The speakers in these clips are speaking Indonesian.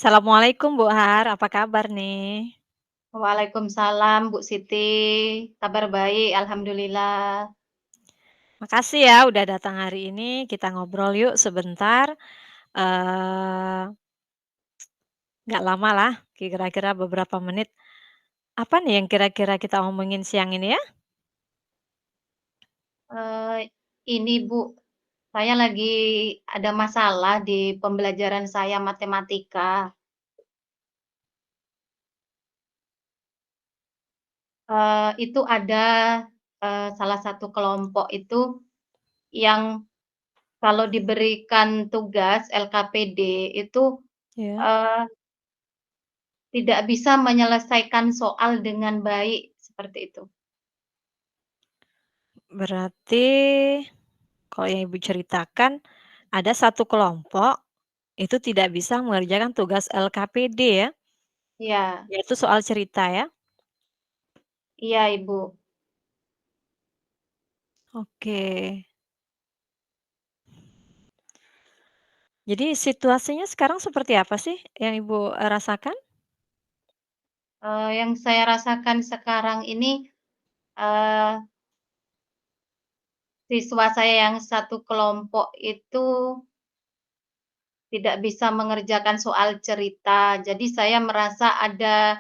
Assalamualaikum Bu Har, apa kabar nih? Waalaikumsalam Bu Siti, kabar baik alhamdulillah. Makasih ya udah datang hari ini, kita ngobrol yuk sebentar, eee, nggak lama lah, kira-kira beberapa menit. Apa nih yang kira-kira kita omongin siang ini ya? Eee, ini Bu, saya lagi ada masalah di pembelajaran saya matematika. Itu ada, salah satu kelompok itu yang kalau diberikan tugas LKPD itu, Ya. eee, tidak bisa menyelesaikan soal dengan baik, seperti itu. Berarti kalau yang Ibu ceritakan, ada satu kelompok itu tidak bisa mengerjakan tugas LKPD ya, Iya yaitu soal cerita ya? iya Ibu. Oke. Jadi situasinya sekarang seperti apa sih yang Ibu, rasakan? Yang saya rasakan sekarang ini, eee siswa saya yang satu kelompok itu tidak bisa mengerjakan soal cerita. Jadi saya merasa ada,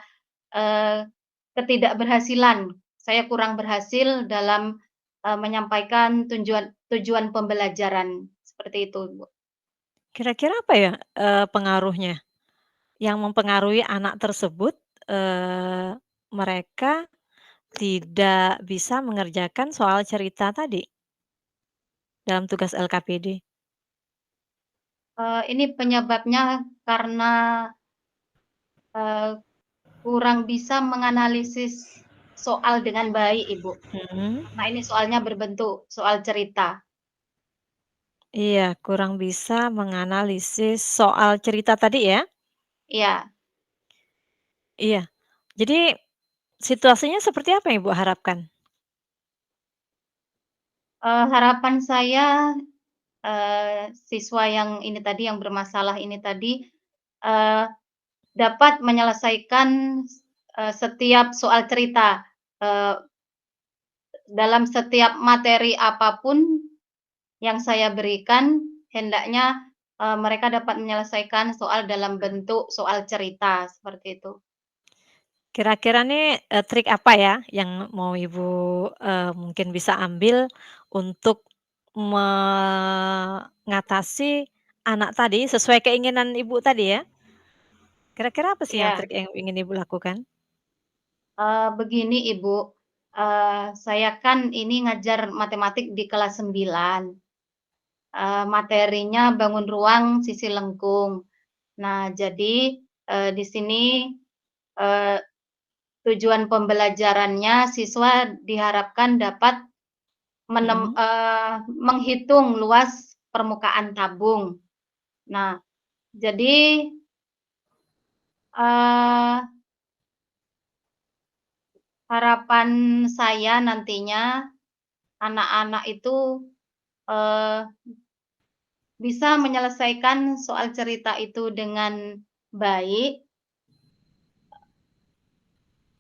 eee, ketidakberhasilan. Saya kurang berhasil dalam, menyampaikan tujuan tujuan pembelajaran, seperti itu, Bu. Kira-kira apa ya, pengaruhnya? Yang mempengaruhi anak tersebut, mereka tidak bisa mengerjakan soal cerita tadi, dalam tugas LKPD. Ini penyebabnya karena, eee, kurang bisa menganalisis soal dengan baik, Ibu. Mhm. Karena ini soalnya berbentuk soal cerita. Iya, kurang bisa menganalisis soal cerita tadi ya? Iya. Iya. Jadi situasinya seperti apa yang Ibu harapkan? Harapan saya, siswa yang ini tadi, yang bermasalah ini tadi, eee, dapat menyelesaikan, setiap soal cerita, eee, dalam setiap materi apapun yang saya berikan, hendaknya, mereka dapat menyelesaikan soal dalam bentuk soal cerita, seperti itu. Kira-kira nih, trik apa ya yang mau Ibu, mungkin bisa ambil untuk mengatasi anak tadi sesuai keinginan Ibu tadi ya? Kira-kira apa sih yang Iya, trik yang ingin Ibu lakukan? begini Ibu, saya kan ini ngajar matematik di kelas 9. Materinya bangun ruang sisi lengkung. Nah, jadi, di sini, eee, tujuan pembelajarannya siswa diharapkan dapat Mhm. menghitung luas permukaan tabung. Nah, jadi, eee, harapan saya nantinya anak-anak itu, eee, bisa menyelesaikan soal cerita itu dengan baik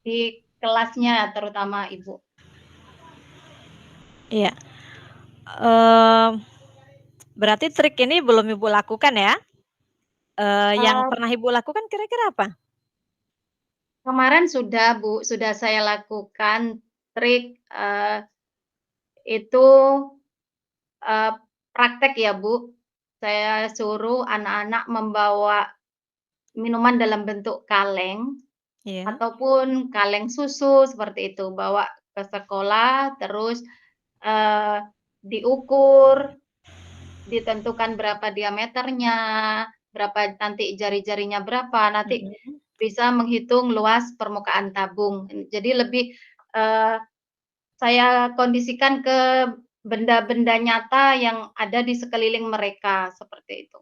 di kelasnya terutama, Ibu. Iya, mmm, berarti trik ini belum Ibu lakukan ya? Yang Eee, pernah Ibu lakukan kira-kira apa? Kemarin sudah, Bu, sudah saya lakukan trik, itu, eee, praktek ya, Bu. Saya suruh anak-anak membawa minuman dalam bentuk kaleng Iya. ataupun kaleng susu seperti itu, bawa ke sekolah terus, eee, diukur, ditentukan berapa diameternya, berapa nanti jari-jarinya berapa, nanti Mhm. bisa menghitung luas permukaan tabung. Jadi lebih, eee, saya kondisikan ke benda-benda nyata yang ada di sekeliling mereka, seperti itu.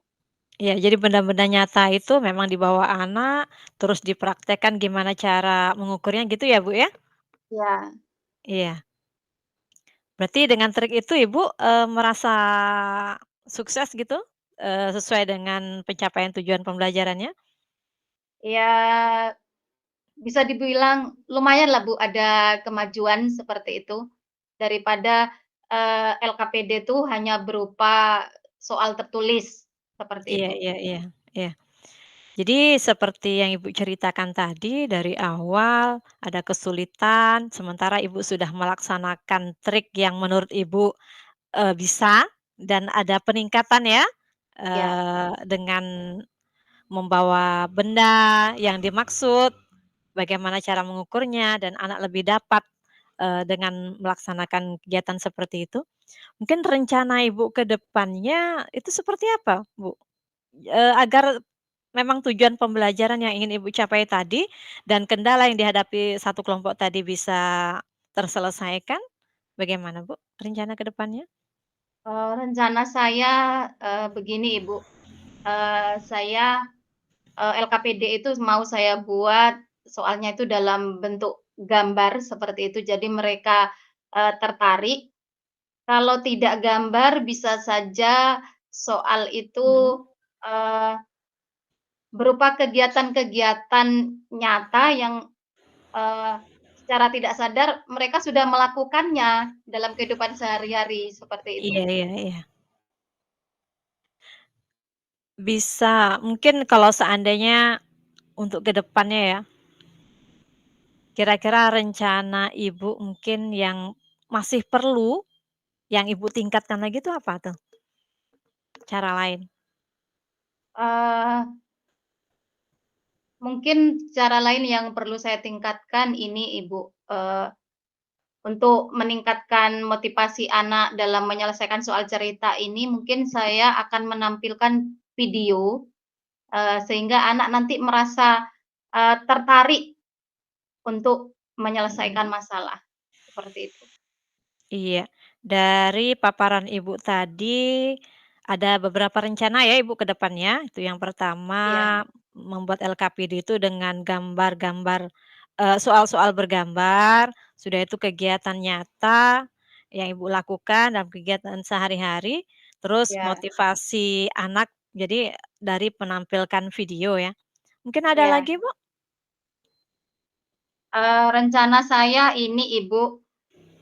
Iya, jadi benda-benda nyata itu memang dibawa anak, terus dipraktekkan gimana cara mengukurnya gitu ya, Bu, ya? Ya, Iya. Berarti dengan trik itu Ibu, merasa sukses gitu, sesuai dengan pencapaian tujuan pembelajarannya? Ya bisa dibilang lumayanlah Bu, ada kemajuan seperti itu, daripada, LKPD itu hanya berupa soal tertulis, seperti Iya itu. iya iya iya. Jadi seperti yang Ibu ceritakan tadi, dari awal ada kesulitan, sementara Ibu sudah melaksanakan trik yang menurut Ibu, bisa dan ada peningkatan ya, Ya, dengan membawa benda yang dimaksud, bagaimana cara mengukurnya, dan anak lebih dapat, dengan melaksanakan kegiatan seperti itu. Mungkin rencana Ibu ke depannya itu seperti apa, Bu? Agar memang tujuan pembelajaran yang ingin Ibu capai tadi dan kendala yang dihadapi satu kelompok tadi bisa terselesaikan, bagaimana, Bu, rencana ke depannya? rencana saya, begini Ibu, saya, LKPD itu mau saya buat soalnya itu dalam bentuk gambar seperti itu, jadi mereka, tertarik. Kalau tidak gambar bisa saja soal Mhm. itu, eee, berupa kegiatan-kegiatan nyata yang, eee, secara tidak sadar mereka sudah melakukannya dalam kehidupan sehari-hari, seperti itu. Iya iya iya. Bisa mungkin kalau seandainya untuk ke depannya ya, kira-kira rencana Ibu mungkin yang masih perlu, yang Ibu tingkatkan lagi itu apa tuh, cara lain? Eee, Mungkin cara lain yang perlu saya tingkatkan ini Ibu, untuk meningkatkan motivasi anak dalam menyelesaikan soal cerita ini mungkin saya akan menampilkan video, sehingga anak nanti merasa, tertarik untuk Mhm. menyelesaikan masalah, seperti itu. Iya, dari paparan Ibu tadi, ada beberapa rencana ya Ibu ke depannya. Itu yang pertama, Iya, membuat LKPD itu dengan gambar-gambar, soal-soal bergambar, sudah itu kegiatan nyata yang Ibu lakukan dalam kegiatan sehari-hari, terus iya, motivasi anak, jadi dari penampilkan video ya. Mungkin ada iya. lagi, Bu? Rencana saya ini Ibu,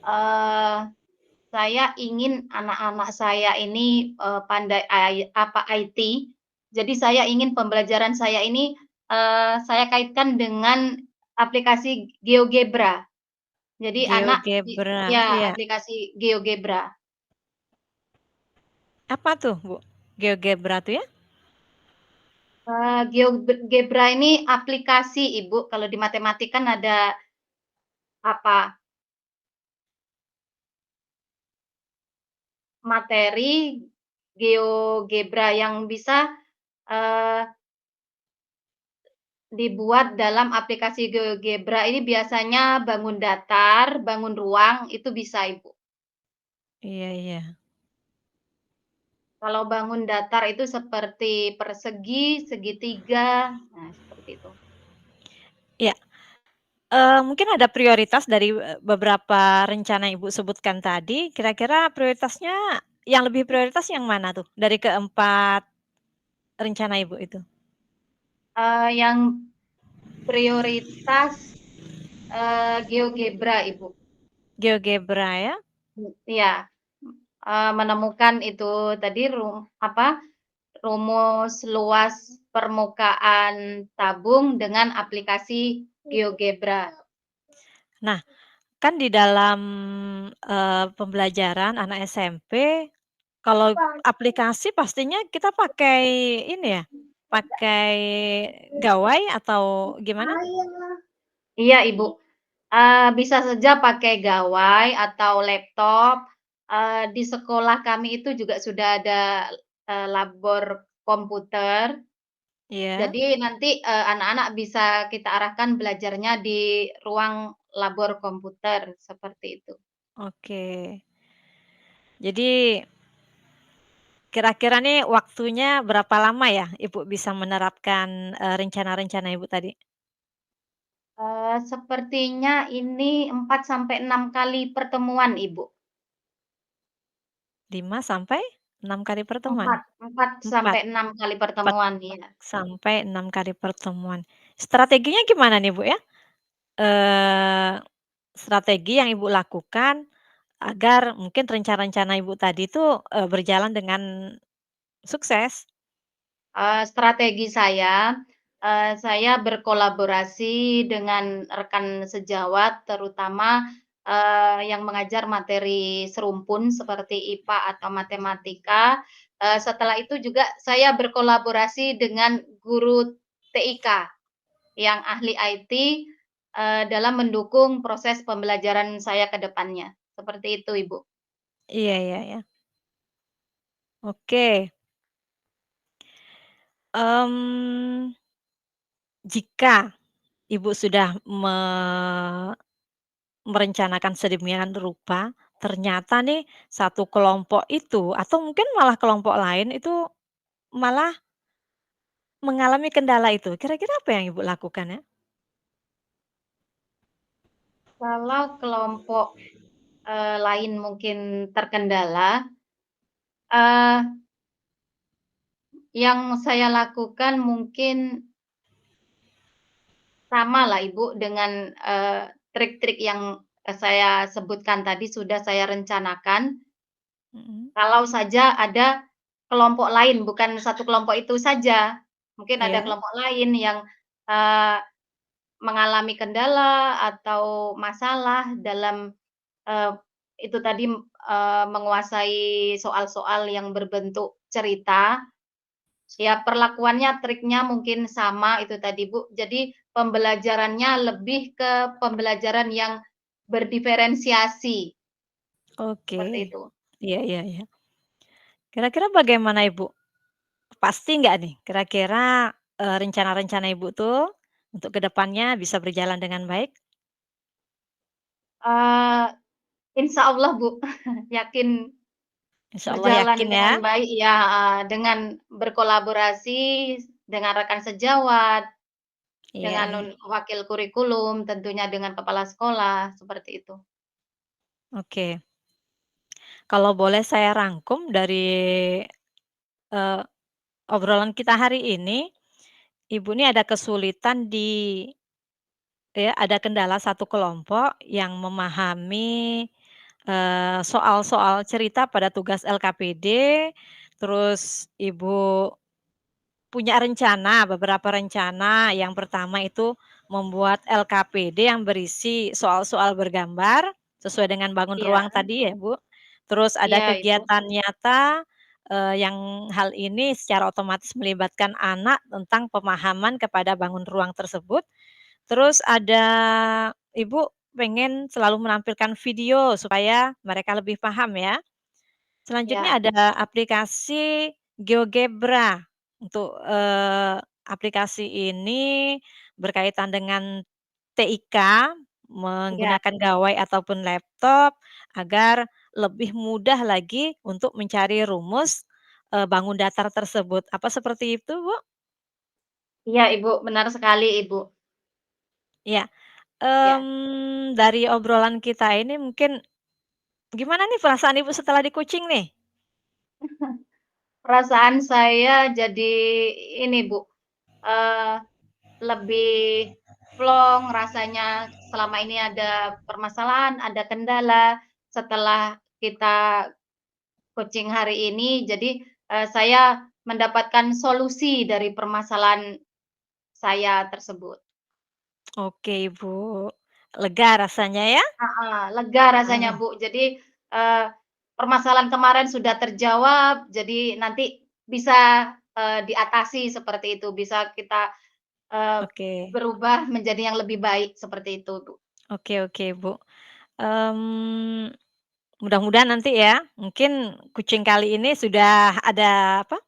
eee, saya ingin anak-anak saya ini, pandai IT. Jadi saya ingin pembelajaran saya ini, saya kaitkan dengan aplikasi GeoGebra. Jadi anak GeoGebra, ya, iya. aplikasi GeoGebra. Apa tuh, Bu? GeoGebra tuh ya? GeoGebra ini aplikasi Ibu, kalau di matematik kan ada apa, materi GeoGebra yang bisa, eee, dibuat dalam aplikasi GeoGebra ini biasanya bangun datar, bangun ruang, itu bisa Ibu. Iya iya. Kalau bangun datar itu seperti persegi, segitiga, nah seperti itu. Iya, mungkin ada prioritas dari, beberapa rencana yang Ibu sebutkan tadi, kira-kira prioritasnya yang lebih prioritas yang mana tuh, dari keempat rencana Ibu itu? Yang prioritas, GeoGebra Ibu. GeoGebra ya? Iya, menemukan itu tadi apa, rumus luas permukaan tabung dengan aplikasi GeoGebra. Nah, kan di dalam, pembelajaran anak SMP, kalau aplikasi pastinya kita pakai ini ya, pakai gawai atau gimana? Iya, Ibu, bisa saja pakai gawai atau laptop, di sekolah kami itu juga sudah ada, labor komputer. Iya, Jadi nanti, anak-anak bisa kita arahkan belajarnya di ruang labor komputer, seperti itu. oke. Jadi kira-kira nih waktunya berapa lama ya Ibu bisa menerapkan, rencana-rencana Ibu tadi? Sepertinya ini 4 sampai 6 kali pertemuan, Ibu. 5 sampai 6 kali pertemuan? 4 4 sampai 6 kali 4 pertemuan, iya. sampai 6 kali pertemuan. Strateginya gimana nih, Bu, ya? Eee, Strategi yang Ibu lakukan agar mungkin rencana-rencana Ibu tadi itu, berjalan dengan sukses? Strategi saya berkolaborasi dengan rekan sejawat terutama, yang mengajar materi serumpun seperti IPA atau matematika, setelah itu juga saya berkolaborasi dengan guru TIK yang ahli IT, dalam mendukung proses pembelajaran saya ke depannya, seperti itu, Ibu. Iya iya iya. Oke, mmm, jika Ibu sudah merencanakan sedemikian rupa, ternyata nih satu kelompok itu atau mungkin malah kelompok lain itu malah mengalami kendala itu, kira-kira apa yang Ibu lakukan ya? Kalau kelompok, lain mungkin terkendala, eee, yang saya lakukan mungkin samalah Ibu dengan, trik-trik yang, saya sebutkan tadi sudah saya rencanakan. Mhm, Kalau saja ada kelompok lain, bukan satu kelompok itu saja, mungkin ada iya, kelompok lain yang, eee, mengalami kendala atau masalah dalam, eee, itu tadi, menguasai soal-soal yang berbentuk cerita. Ya, perlakuannya, triknya mungkin sama itu tadi, Bu. Jadi pembelajarannya lebih ke pembelajaran yang berdiferensiasi, oke. seperti itu. Iya iya iya. Kira-kira bagaimana Ibu? Pasti nggak nih kira-kira, rencana-rencana Ibu tuh untuk ke depannya bisa berjalan dengan baik? Eee, Insyaallah, Bu, yakin Insyaallah berjalan yakin ya? dengan baik ya, dengan berkolaborasi dengan rekan sejawat, Iya dengan iya. wakil kurikulum, tentunya dengan kepala sekolah, seperti itu. Oke. Kalau boleh saya rangkum dari, eee, obrolan kita hari ini, Ibu ini ada kesulitan ada kendala satu kelompok yang memahami, soal-soal cerita pada tugas LKPD, terus Ibu punya rencana, beberapa rencana. Yang pertama itu membuat LKPD yang berisi soal-soal bergambar, sesuai dengan bangun ruang Iya tadi ya, Bu. Terus ada iya, Ibu. kegiatan nyata, yang hal ini secara otomatis melibatkan anak tentang pemahaman kepada bangun ruang tersebut. Terus ada Ibu pengen selalu menampilkan video supaya mereka lebih paham ya. Selanjutnya Iya ada aplikasi GeoGebra untuk, aplikasi ini berkaitan dengan TIK, iya. menggunakan gawai ataupun laptop agar lebih mudah lagi untuk mencari rumus, bangun datar tersebut. Apa seperti itu, Bu? Iya, Ibu, benar sekali, Ibu. Iya, Ya, dari obrolan kita ini mungkin gimana nih perasaan Ibu setelah di-coaching nih? perasaan saya jadi ini, Bu, eee, lebih plong rasanya selama ini ada permasalahan, ada kendala, setelah kita coaching hari ini jadi, saya mendapatkan solusi dari permasalahan saya tersebut. Oke, Ibu, lega rasanya ya? Heeh, lega rasanya, Mhm. Bu. Jadi, eee, permasalahan kemarin sudah terjawab, jadi nanti bisa, diatasi seperti itu, bisa kita, eee, Oke. berubah menjadi yang lebih baik, seperti itu, Bu. Oke oke, Bu. Mmm, Mudah-mudahan nanti ya, mungkin kucing kali ini sudah ada apa,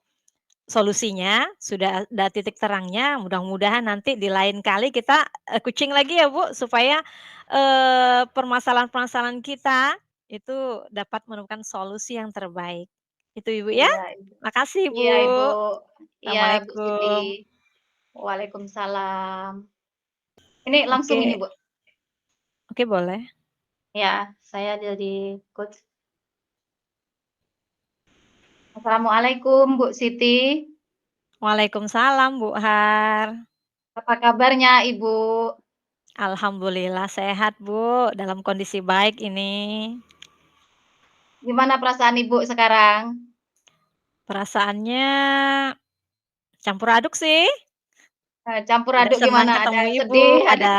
solusinya, sudah ada titik terangnya, mudah-mudahan nanti di lain kali kita, kucing lagi ya, Bu, supaya, permasalahan-permasalahan kita itu dapat menemukan solusi yang terbaik. Itu, Ibu, ya. Iya, Ibu. Makasih, Iya, Ibu. Bu. Iya, Bu Siti. Assalamualaikum. Waalaikumsalam. Ini langsung ini, Oke Bu. oke, boleh. Ya, saya jadi coach. Assalamualaikum, Bu Siti. Waalaikumsalam, Bu Har. Apa kabarnya Ibu? Alhamdulillah sehat, Bu, dalam kondisi baik ini. Gimana perasaan Ibu sekarang? Perasaannya campur aduk sih, Campur ada aduk senang gimana? Ada ketemu Ibu, sedih, ada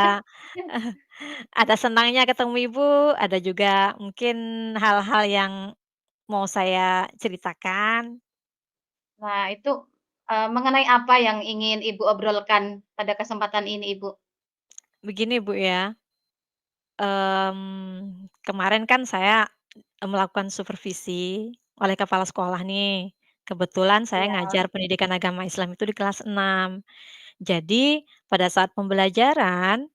ada senangnya ketemu Ibu, ada juga mungkin hal-hal yang mau saya ceritakan. nah itu, mengenai apa yang ingin Ibu obrolkan pada kesempatan ini, Ibu? Begini, Bu, ya, kemarin kan saya, melakukan supervisi oleh kepala sekolah nih. Kebetulan saya Iya ngajar pendidikan agama Islam itu di kelas 6. Jadi, pada saat pembelajaran,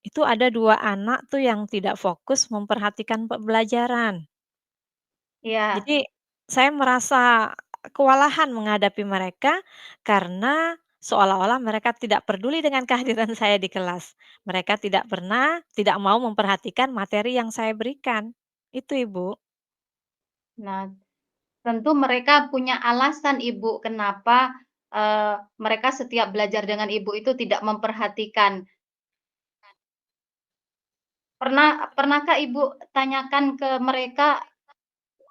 itu ada 2 anak tuh yang tidak fokus memperhatikan pembelajaran. iya. Jadi, saya merasa kewalahan menghadapi mereka karena seolah-olah mereka tidak peduli dengan kehadiran saya di kelas. Mereka tidak mau memperhatikan materi yang saya berikan. Itu, Ibu. Nah, tentu mereka punya alasan, Ibu, kenapa, mereka setiap belajar dengan Ibu itu tidak memperhatikan. Pernahkah Ibu tanyakan ke mereka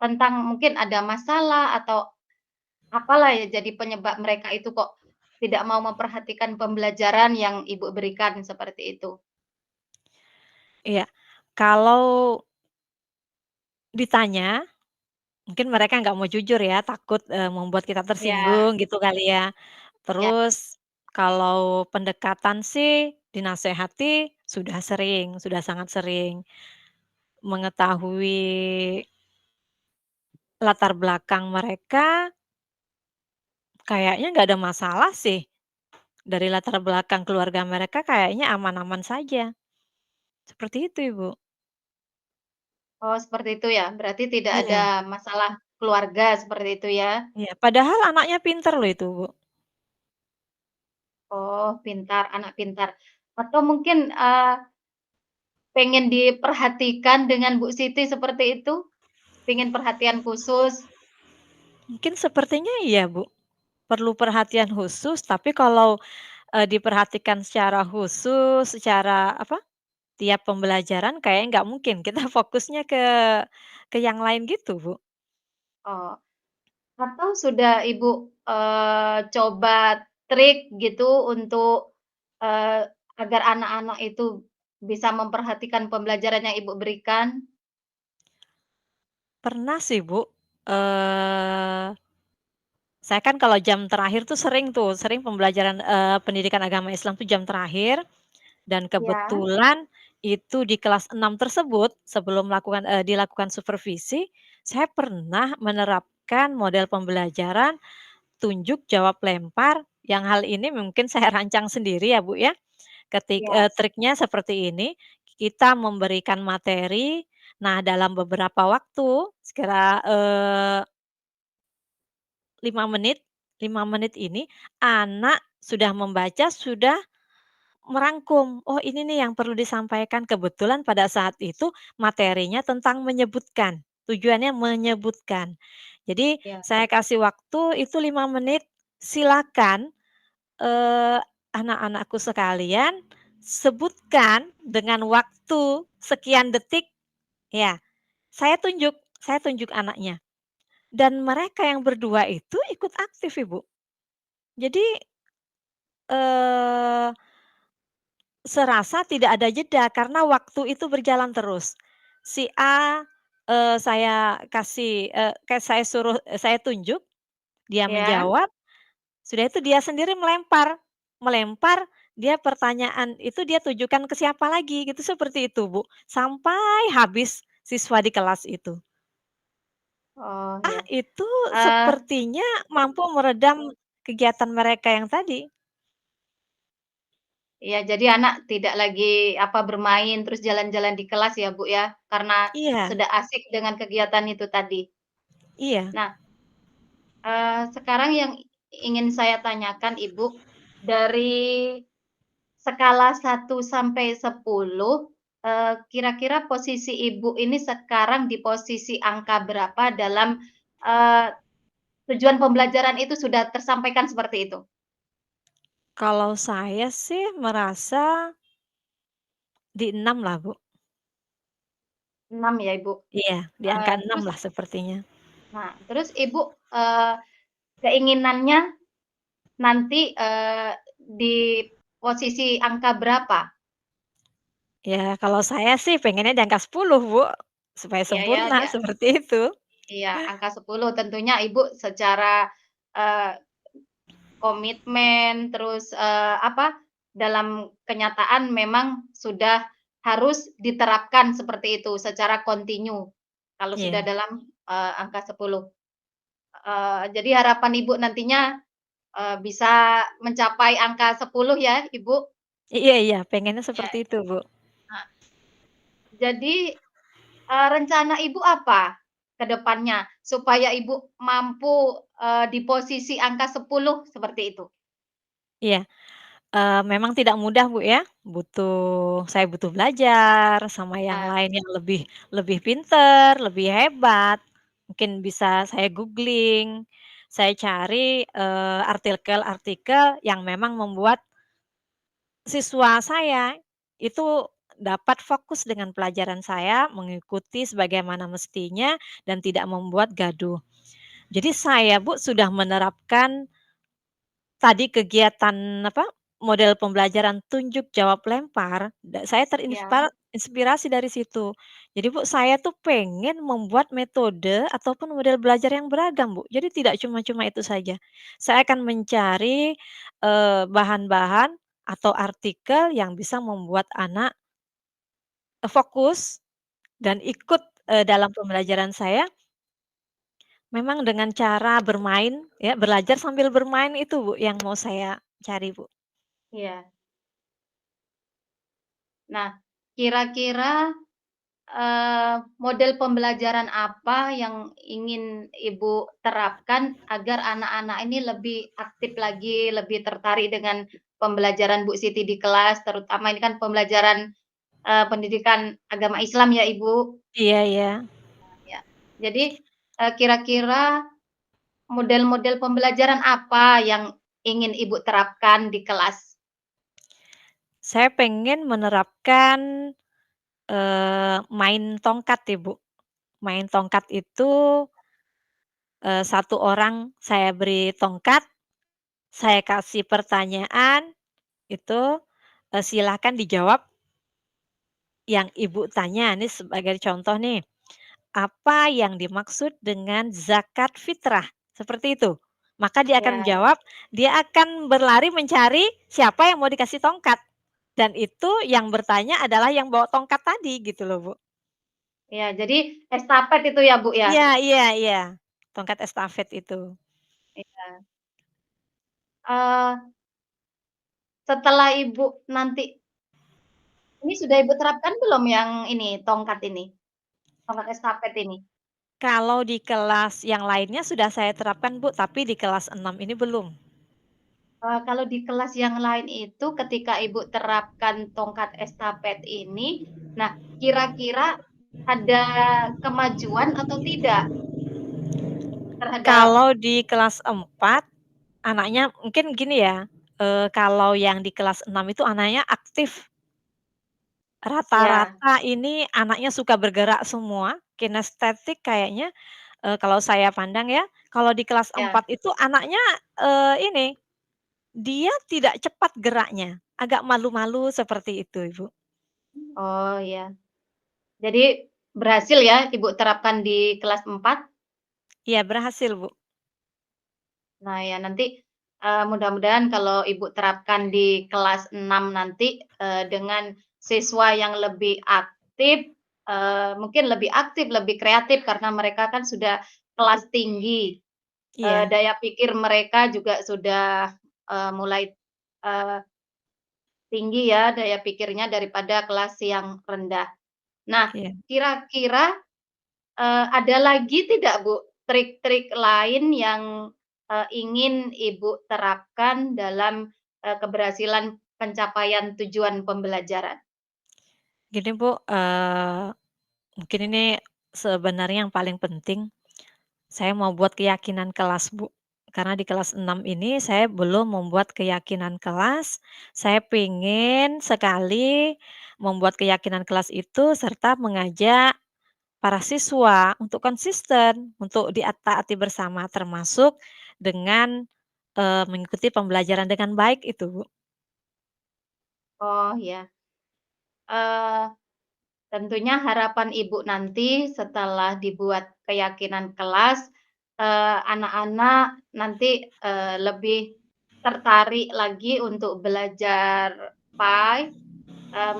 tentang mungkin ada masalah atau apalah ya jadi penyebab mereka itu kok tidak mau memperhatikan pembelajaran yang Ibu berikan seperti itu? Iya, kalau ditanya, mungkin mereka nggak mau jujur ya, takut, membuat kita Iya, tersinggung gitu kali ya. iya. Terus kalau pendekatan sih dinasehati sudah sangat sering. Mengetahui latar belakang mereka kayaknya nggak ada masalah sih. Dari latar belakang keluarga mereka kayaknya aman-aman saja. Seperti itu, Ibu. Oh, seperti itu ya? Berarti tidak ada Iya, masalah keluarga seperti itu ya? iya. Padahal anaknya pinter loh itu, Bu. Oh, pintar, anak pintar. Atau mungkin, pengen diperhatikan dengan Bu Siti seperti itu? Pengen perhatian khusus? Mungkin sepertinya iya, Bu. Perlu perhatian khusus, tapi kalau, diperhatikan secara khusus, secara apa, tiap pembelajaran kayaknya nggak mungkin, kita fokusnya ke yang lain gitu, Bu. Oh, atau sudah Ibu, coba trik gitu untuk, agar anak-anak itu bisa memperhatikan pembelajaran yang Ibu berikan? Pernah sih, Bu, eee, saya kan kalau jam terakhir tuh sering pembelajaran, pendidikan agama Islam tuh jam terakhir dan Ya, kebetulan itu di kelas 6 tersebut sebelum dilakukan supervisi, saya pernah menerapkan model pembelajaran tunjuk, jawab, lempar, yang hal ini mungkin saya rancang sendiri ya, Bu, ya. ya, Triknya seperti ini, kita memberikan materi, nah dalam beberapa waktu, sekira, 5 menit 5 menit ini anak sudah membaca, sudah merangkum, "Oh ini nih yang perlu disampaikan." Kebetulan pada saat itu materinya tentang menyebutkan, tujuannya menyebutkan. Jadi ya. saya kasih waktu itu 5 menit, silakan, eee, anak-anakku sekalian sebutkan dengan waktu sekian detik ya, saya tunjuk anaknya dan mereka yang berdua itu ikut aktif, Ibu. Jadi, eee serasa tidak ada jeda karena waktu itu berjalan terus. Si A, saya suruh saya tunjuk, dia Ya? menjawab, sudah itu dia sendiri melempar melempar, dia pertanyaan itu dia tujukan ke siapa lagi gitu, seperti itu, Bu. Sampai habis siswa di kelas itu. Oh, ya. Itu Eee, sepertinya mampu meredam kegiatan mereka yang tadi. iya jadi anak tidak lagi, apa, bermain terus jalan-jalan di kelas ya, Bu, ya? Karena Iya, sudah asik dengan kegiatan itu tadi. iya. Nah, sekarang yang ingin saya tanyakan, Ibu, dari skala 1 sampai 10, kira-kira posisi Ibu ini sekarang di posisi angka berapa dalam, eee, tujuan pembelajaran itu sudah tersampaikan seperti itu? Kalau saya sih merasa di 6 lah, Bu. 6 ya, Ibu? Iya, di angka 6 Terus lah sepertinya. nah, terus Ibu, keinginannya nanti, di posisi angka berapa? Ya, kalau saya sih pengennya di angka 10, Bu, supaya Iya ya, sempurna, dia seperti itu. iya, angka 10 tentunya Ibu secara, eee, komitmen, terus, dalam kenyataan memang sudah harus diterapkan seperti itu secara kontinu, kalau sudah Iya. dalam, angka 10. Jadi harapan Ibu nantinya, bisa mencapai angka 10 ya, Ibu? Iya iya, pengennya Iya, seperti itu, Bu. heeh. Jadi, rencana Ibu apa ke depannya supaya Ibu mampu, di posisi angka 10 seperti itu? Iya, memang tidak mudah, Bu, ya. Saya butuh belajar sama yang Nah, lain yang lebih lebih pinter, lebih hebat. Mungkin bisa saya googling, saya cari, artikel-artikel yang memang membuat siswa saya itu dapat fokus dengan pelajaran saya, mengikuti sebagaimana mestinya dan tidak membuat gaduh. Jadi saya, Bu, sudah menerapkan tadi kegiatan apa, model pembelajaran tunjuk jawab lempar, saya ya, inspirasi dari situ. Jadi, Bu, saya tuh pengen membuat metode ataupun model belajar yang beragam, Bu. Jadi tidak cuma-cuma itu saja. Saya akan mencari, bahan-bahan atau artikel yang bisa membuat anak, fokus dan ikut, dalam pembelajaran saya memang dengan cara bermain ya, belajar sambil bermain itu, Bu, yang mau saya cari, Bu. iya. Nah, kira-kira, model pembelajaran apa yang ingin Ibu terapkan agar anak-anak ini lebih aktif lagi, lebih tertarik dengan pembelajaran Bu Siti di kelas, terutama ini kan pembelajaran, pendidikan agama Islam ya, Ibu? Iya iya. Ya. Jadi, kira-kira model-model pembelajaran apa yang ingin Ibu terapkan di kelas? Saya pengen menerapkan, main tongkat ya, Bu. Main tongkat itu, 1 orang saya beri tongkat, saya kasih pertanyaan, itu, silahkan dijawab yang Ibu tanya. Ini sebagai contoh nih, apa yang dimaksud dengan zakat fitrah? Seperti itu. Maka dia akan Ya, menjawab, dia akan berlari mencari siapa yang mau dikasih tongkat. Dan itu yang bertanya adalah yang bawa tongkat tadi gitu loh, Bu. ya, jadi estafet itu ya, Bu, ya? Iya iya iya, tongkat estafet itu. Iya. Eee, Setelah Ibu nanti ini sudah Ibu terapkan belum yang ini, tongkat ini? Tongkat estafet ini? Kalau di kelas yang lainnya sudah saya terapkan, Bu, tapi di kelas 6 ini belum. Kalau di kelas yang lain itu ketika Ibu terapkan tongkat estafet ini, nah kira-kira ada kemajuan atau tidak terhadap Kalau di kelas 4 anaknya mungkin gini ya, kalau yang di kelas 6 itu anaknya aktif, ya, rata-rata ini anaknya suka bergerak semua, kinestetik kayaknya, kalau saya pandang ya. Kalau di kelas ya, 4 itu anaknya, ini, dia tidak cepat geraknya, agak malu-malu seperti itu, Ibu. oh ya. Jadi berhasil ya Ibu terapkan di kelas 4. Iya berhasil, Bu. Nah ya nanti, mudah-mudahan kalau Ibu terapkan di kelas 6 nanti, dengan siswa yang lebih aktif, mungkin lebih aktif, lebih kreatif karena mereka kan sudah kelas tinggi, Iya daya pikir mereka juga sudah, mulai, eee, tinggi ya daya pikirnya daripada kelas yang rendah. Nah iya. kira-kira ada lagi tidak Bu, trik-trik lain yang, ingin Ibu terapkan dalam, keberhasilan pencapaian tujuan pembelajaran? Gini, Bu, mungkin ini sebenarnya yang paling penting, saya mau buat keyakinan kelas, Bu. karena di kelas 6 ini saya belum membuat keyakinan kelas, saya pengen sekali membuat keyakinan kelas itu serta mengajak para siswa untuk konsisten, untuk taati bersama termasuk dengan, mengikuti pembelajaran dengan baik itu, Bu. Oh, ya. Eee, Tentunya harapan Ibu nanti setelah dibuat keyakinan kelas, anak-anak nanti, lebih tertarik lagi untuk belajar PAI,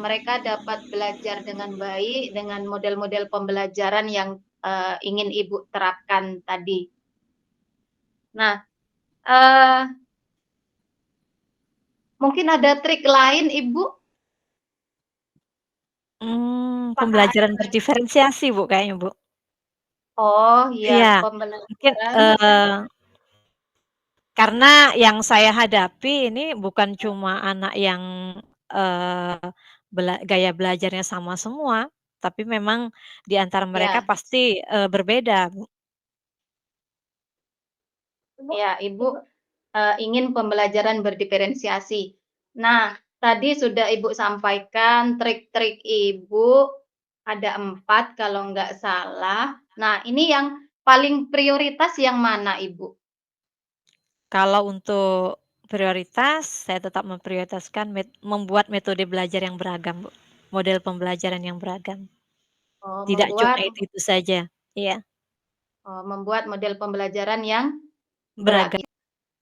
mereka dapat belajar dengan baik dengan model-model pembelajaran yang, ingin Ibu terapkan tadi. Nah, eee, mungkin ada trik lain Ibu? Apakah ada Pembelajaran trik? berdiferensiasi, Bu, kayaknya, Bu. Oh, iya, Iya, mungkin, pembelajaran karena yang saya hadapi ini bukan cuma anak yang, eee, gaya belajarnya sama semua, tapi memang di antara mereka ya. pasti, berbeda, Bu. Ya, Ibu, ingin pembelajaran berdiferensiasi. Nah, tadi sudah Ibu sampaikan trik-trik Ibu, ada 4 kalau nggak salah. Nah, ini yang paling prioritas yang mana, Ibu? Kalau untuk prioritas, saya tetap memprioritaskan membuat metode belajar yang beragam, Bu, model pembelajaran yang beragam, Oh, tidak cuma itu-itu saja. Iya, membuat model pembelajaran yang beragam.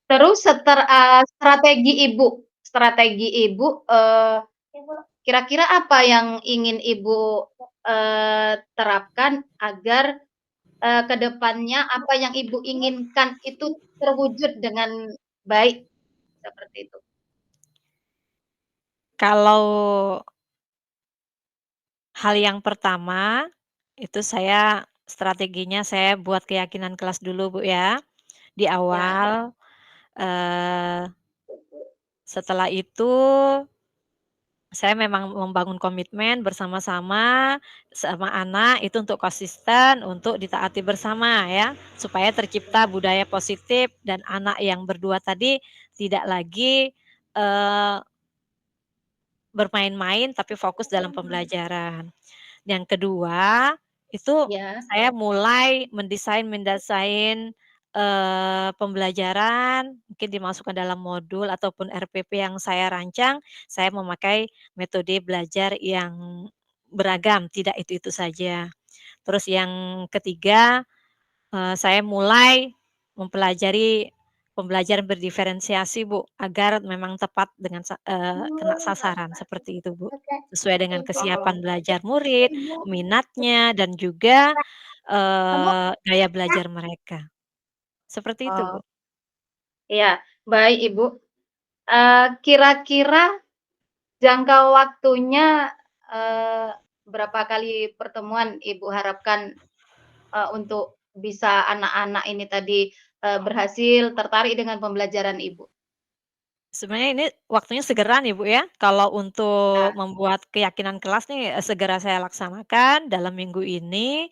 terus strategi Ibu, kira-kira apa yang ingin Ibu, terapkan agar ke depannya apa yang Ibu inginkan itu terwujud dengan baik, seperti itu. Kalau hal yang pertama, itu strateginya saya buat keyakinan kelas dulu, Bu, ya, di Ya, awal, eee, setelah itu saya memang membangun komitmen bersama-sama sama anak itu untuk konsisten, untuk ditaati bersama ya, supaya tercipta budaya positif dan anak yang berdua tadi tidak lagi, eee, bermain-main tapi fokus dalam pembelajaran. Yang kedua, itu ya, saya mulai mendesain, pembelajaran, mungkin dimasukkan dalam modul ataupun RPP yang saya rancang, saya memakai metode belajar yang beragam, tidak itu-itu saja. Terus yang ketiga, saya mulai mempelajari pembelajaran berdiferensiasi, Bu, agar memang tepat dengan kena sasaran, seperti itu, Bu. Sesuai dengan kesiapan belajar murid, minatnya, dan juga, gaya belajar mereka. Seperti itu, Bu. oh, iya, baik Ibu. Kira-kira jangka waktunya, eee, berapa kali pertemuan Ibu harapkan, untuk bisa anak-anak ini tadi, berhasil tertarik dengan pembelajaran Ibu? Sebenarnya ini waktunya segera nih, Bu, ya. Kalau Ya, untuk membuat keyakinan kelas nih, segera saya laksanakan dalam minggu ini.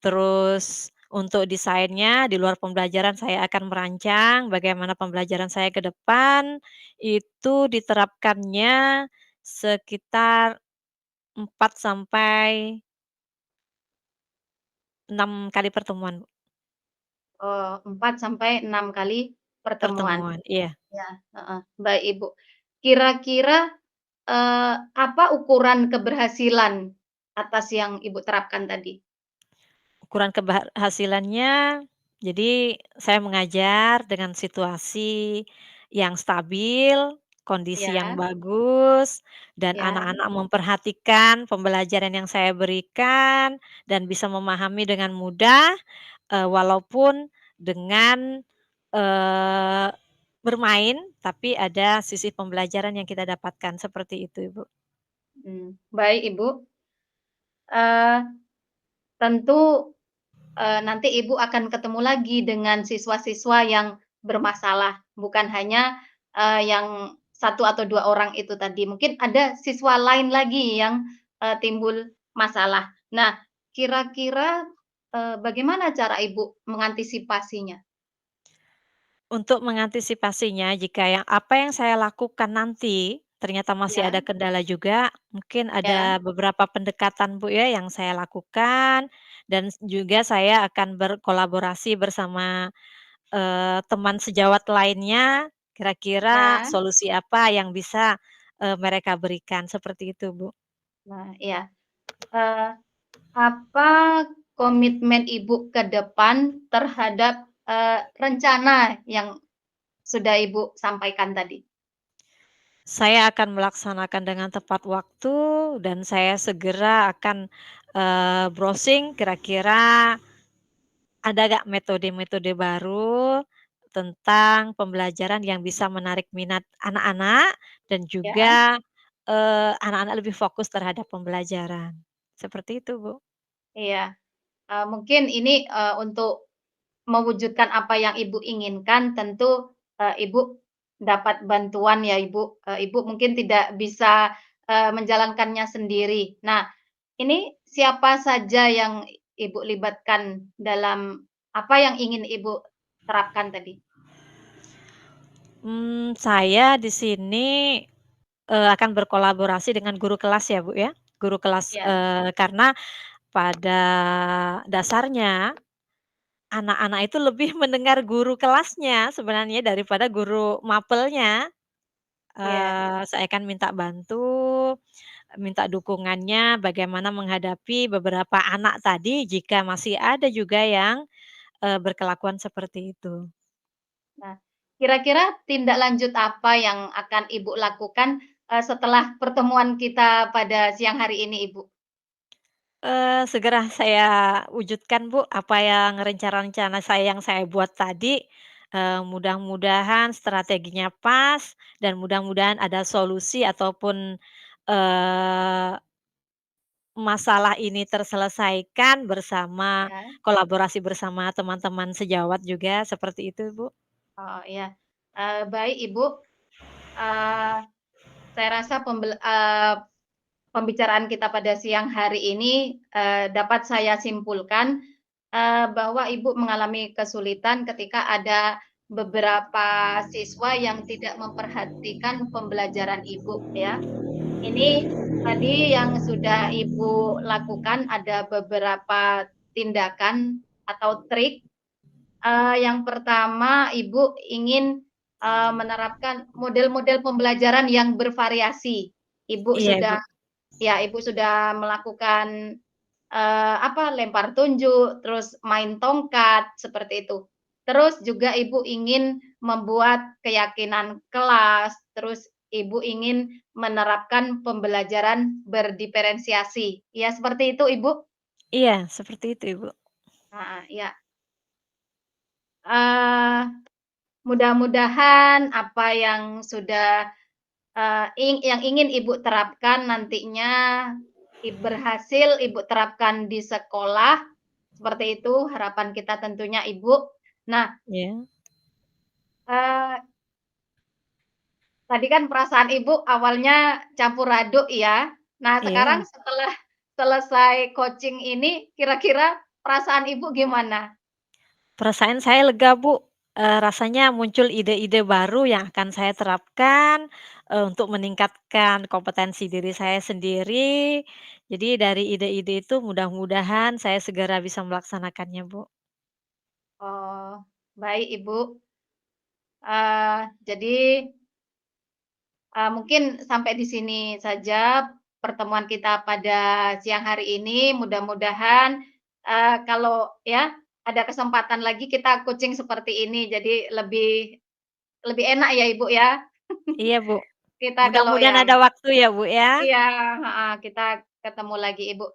Terus untuk desainnya di luar pembelajaran saya akan merancang bagaimana pembelajaran saya ke depan, itu diterapkannya sekitar 4 sampai 6 kali pertemuan, Bu. 4 sampai 6 kali pertemuan. Pertemuan, iya. Ya, heeh, baik Ibu. Kira-kira, apa ukuran keberhasilan atas yang Ibu terapkan tadi? Ukuran keberhasilannya, jadi saya mengajar dengan situasi yang stabil, kondisi yang Ya, bagus, dan ya, anak-anak memperhatikan pembelajaran yang saya berikan dan bisa memahami dengan mudah, walaupun dengan, eee, bermain, tapi ada sisi pembelajaran yang kita dapatkan, seperti itu, Ibu. baik Ibu. Eee, Tentu, nanti Ibu akan ketemu lagi dengan siswa-siswa yang bermasalah, bukan hanya, yang satu atau 2 orang itu tadi. Mungkin ada siswa lain lagi yang, timbul masalah. Nah, kira-kira, bagaimana cara Ibu mengantisipasinya? Untuk mengantisipasinya jika apa yang saya lakukan nanti, ternyata masih Ya, ada kendala juga, mungkin ya, ada beberapa pendekatan Bu ya yang saya lakukan dan juga saya akan berkolaborasi bersama, teman sejawat lainnya, kira-kira ya. solusi apa yang bisa, mereka berikan, seperti itu Bu. Nah, iya. Eee, apa komitmen Ibu ke depan terhadap, rencana yang sudah Ibu sampaikan tadi? Saya akan melaksanakan dengan tepat waktu dan saya segera akan, browsing kira-kira ada nggak metode-metode baru tentang pembelajaran yang bisa menarik minat anak-anak dan Ya, juga, anak-anak lebih fokus terhadap pembelajaran. Seperti itu, Bu. iya. Mungkin ini, untuk mewujudkan apa yang Ibu inginkan tentu, Ibu dapat bantuan ya Ibu, Ibu mungkin tidak bisa, menjalankannya sendiri. Nah, ini siapa saja yang Ibu libatkan dalam apa yang ingin Ibu terapkan tadi? Saya di sini, akan berkolaborasi dengan guru kelas ya, Bu, ya. Guru kelas, Iya, karena pada dasarnya anak-anak itu lebih mendengar guru kelasnya sebenarnya daripada guru mapelnya. iya. Saya akan minta minta dukungannya bagaimana menghadapi beberapa anak tadi jika masih ada juga yang, berkelakuan seperti itu. Nah, kira-kira tindak lanjut apa yang akan Ibu lakukan, setelah pertemuan kita pada siang hari ini, Ibu? Segera saya wujudkan Bu, apa yang rencana-rencana saya yang saya buat tadi, mudah-mudahan strateginya pas dan mudah-mudahan ada solusi ataupun, eee, masalah ini terselesaikan bersama Ya. kolaborasi bersama teman-teman sejawat juga, seperti itu Bu. Oh, iya. Baik Ibu, eee, saya rasa pembicaraan kita pada siang hari ini, dapat saya simpulkan, bahwa Ibu mengalami kesulitan ketika ada beberapa siswa yang tidak memperhatikan pembelajaran Ibu, ya. Ini tadi yang sudah Ibu lakukan ada beberapa tindakan atau trik. Yang pertama Ibu ingin, menerapkan model-model pembelajaran yang bervariasi. Ibu Iya sudah Ibu. ya, Ibu sudah melakukan, lempar tunjuk, terus main tongkat, seperti itu. Terus juga Ibu ingin membuat keyakinan kelas, terus Ibu ingin menerapkan pembelajaran berdiferensiasi. Ya seperti itu, Ibu? Iya, seperti itu Ibu. Heeh, iya. Eee, mudah-mudahan apa yang sudah, yang ingin Ibu terapkan nantinya berhasil Ibu terapkan di sekolah, seperti itu harapan kita tentunya, Ibu. Nah, Iya. eee, tadi kan perasaan Ibu awalnya campur aduk ya. Nah, sekarang Iya. setelah selesai coaching ini, kira-kira perasaan Ibu gimana? Perasaan saya lega, Bu, rasanya muncul ide-ide baru yang akan saya terapkan, untuk meningkatkan kompetensi diri saya sendiri. Jadi dari ide-ide itu mudah-mudahan saya segera bisa melaksanakannya, Bu. Oh, baik Ibu. Jadi, mungkin sampai di sini saja pertemuan kita pada siang hari ini. Mudah-mudahan, kalau ya ada kesempatan lagi kita coaching seperti ini, jadi lebih lebih enak ya Ibu ya, Iya, Bu. kita kalau Mudah-mudahan ya ada waktu ya, Bu, ya. iya, heeh, kita ketemu lagi Ibu.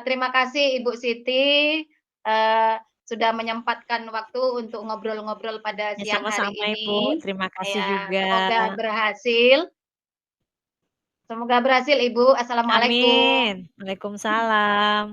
Terima kasih Ibu Siti, eee, sudah menyempatkan waktu untuk ngobrol-ngobrol pada Ya siang hari sama-sama, Ibu, ini. terima kasih Ya, juga. semoga berhasil. Semoga berhasil Ibu. Assalamualaikum. Amin. Waalaikumsalam.